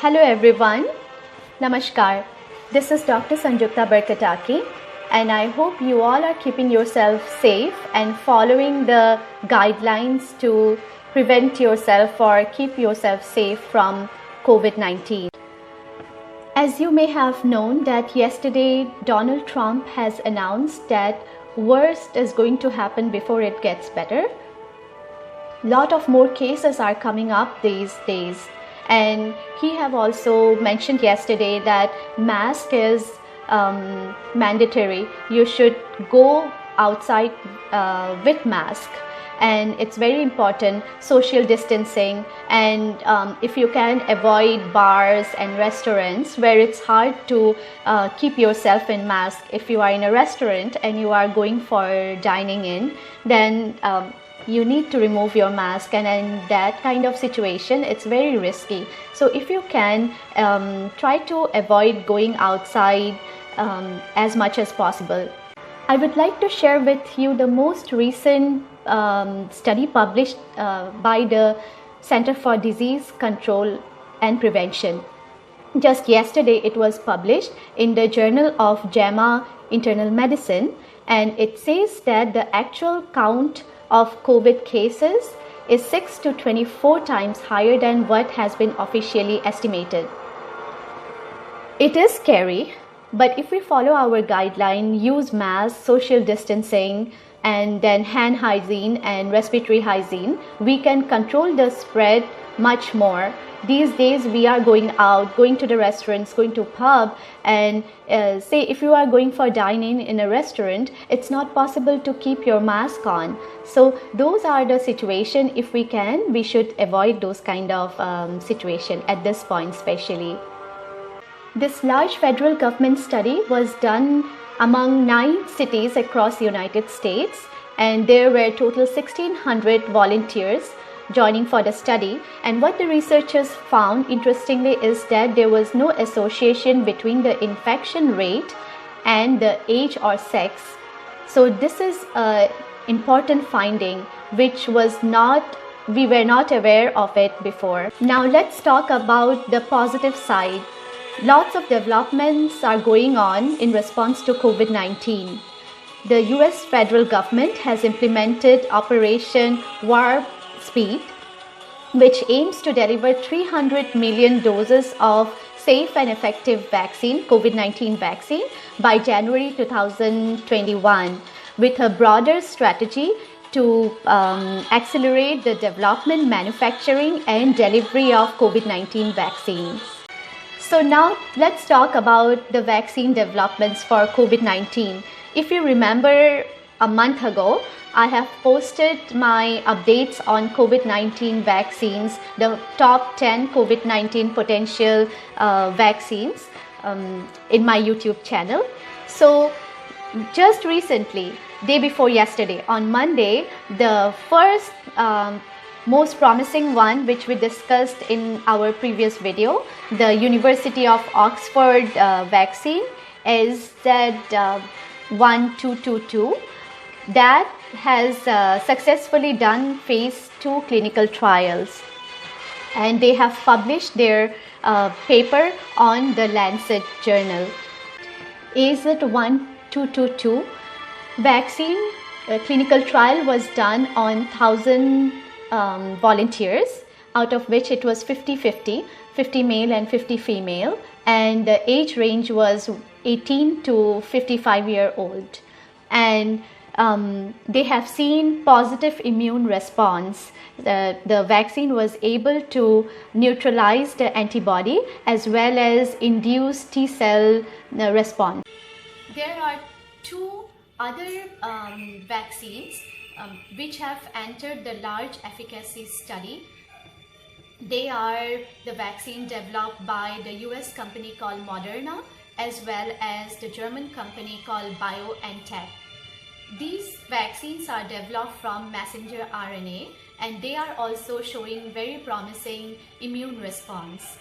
Hello everyone, Namaskar. This is Dr. Sanjukta Barkataki and I hope you all are keeping yourself safe and following the guidelines to prevent yourself or keep yourself safe from COVID-19. As you may have known that yesterday Donald Trump has announced that worst is going to happen before it gets better. Lot of more cases are coming up these days. And he have also mentioned yesterday that mask is mandatory. You should go outside with mask, and it's very important. Social distancing, and if you can avoid bars and restaurants where it's hard to keep yourself in mask. If you are in a restaurant and you are going for dining in, then you need to remove your mask, and in that kind of situation it's very risky. So if you can try to avoid going outside as much as possible. I would like to share with you the most recent study published by the Center for Disease Control and Prevention. Just yesterday it was published in the Journal of JAMA Internal Medicine, and it says that the actual count of COVID cases is 6 to 24 times higher than what has been officially estimated. It is scary, but if we follow our guideline, use masks, social distancing, and then hand hygiene and respiratory hygiene, we can control the spread much more. These days we are going out, going to the restaurants, going to pub, and say if you are going for dining in a restaurant, it's not possible to keep your mask on. So those are the situation. If we can, we should avoid those kind of situation at this point especially. This large federal government study was done among 9 cities across the United States, and there were total 1,600 volunteers joining for the study. And what the researchers found interestingly is that there was no association between the infection rate and the age or sex. So this is an important finding which we were not aware of it before. Now let's talk about the positive side. Lots of developments are going on in response to COVID-19. The US federal government has implemented Operation Warp Speed, which aims to deliver 300 million doses of safe and effective vaccine, COVID-19 vaccine, by January 2021, with a broader strategy to accelerate the development, manufacturing, and delivery of COVID-19 vaccines. So now let's talk about the vaccine developments for COVID-19. If you remember, a month ago, I have posted my updates on COVID-19 vaccines, the top 10 COVID-19 potential vaccines in my YouTube channel. So just recently, day before yesterday, on Monday, the first most promising one, which we discussed in our previous video, the University of Oxford vaccine, is that 1222. That has successfully done phase 2 clinical trials, and they have published their paper on the Lancet journal. AZ1222 vaccine clinical trial was done on 1,000 volunteers, out of which it was 50-50, 50 male and 50 female, and the age range was 18 to 55-year-old. And they have seen positive immune response. The vaccine was able to neutralize the antibody as well as induce T-cell response. There are 2 other vaccines which have entered the large efficacy study. They are the vaccine developed by the US company called Moderna as well as the German company called BioNTech. These vaccines are developed from messenger RNA, and they are also showing very promising immune response.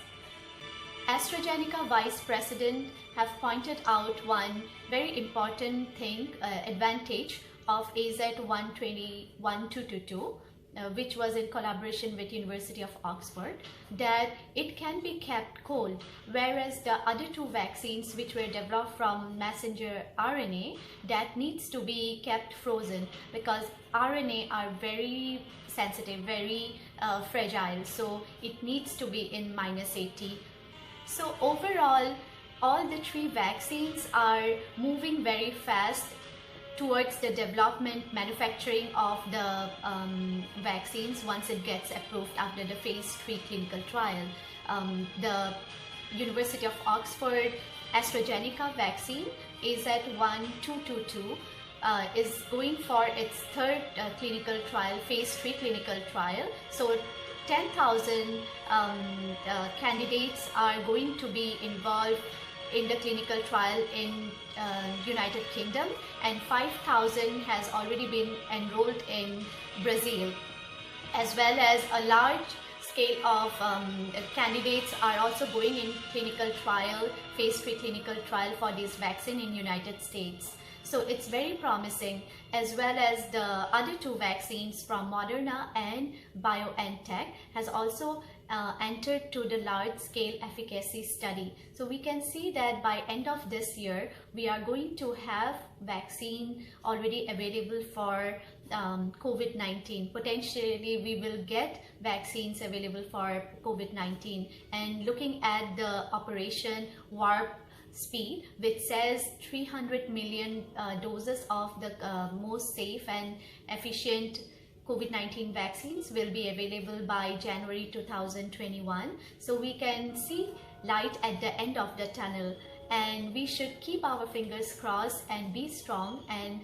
AstraZeneca Vice President have pointed out one very important thing, advantage of AZ1222, which was in collaboration with University of Oxford, that it can be kept cold, whereas the other two vaccines which were developed from messenger RNA, that needs to be kept frozen, because RNA are very sensitive, very fragile, so it needs to be in -80. So overall, all the three vaccines are moving very fast towards the development, manufacturing of the vaccines once it gets approved after the phase 3 clinical trial. The University of Oxford AstraZeneca vaccine is at 1222, is going for its third clinical trial, phase 3 clinical trial. So 10,000 candidates are going to be involved in the clinical trial in United Kingdom, and 5,000 has already been enrolled in Brazil, as well as a large scale of candidates are also going in clinical trial, phase 3 clinical trial for this vaccine in United States. So it's very promising, as well as the other two vaccines from Moderna and BioNTech has also entered to the large scale efficacy study. So we can see that by end of this year, we are going to have vaccine already available for COVID-19. Potentially we will get vaccines available for COVID-19, and looking at the Operation Warp Speed, which says 300 million doses of the most safe and efficient COVID-19 vaccines will be available by January 2021. So we can see light at the end of the tunnel, and we should keep our fingers crossed and be strong. And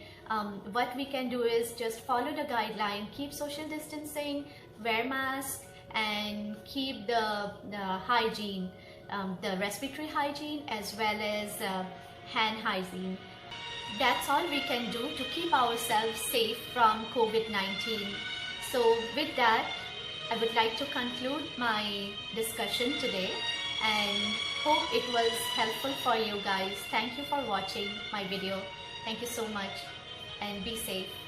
what we can do is just follow the guideline, keep social distancing, wear mask, and keep the hygiene, the respiratory hygiene as well as hand hygiene. That's all we can do to keep ourselves safe from COVID-19. So with that, I would like to conclude my discussion today, and hope it was helpful for you guys. Thank you for watching my video. Thank you so much, and be safe.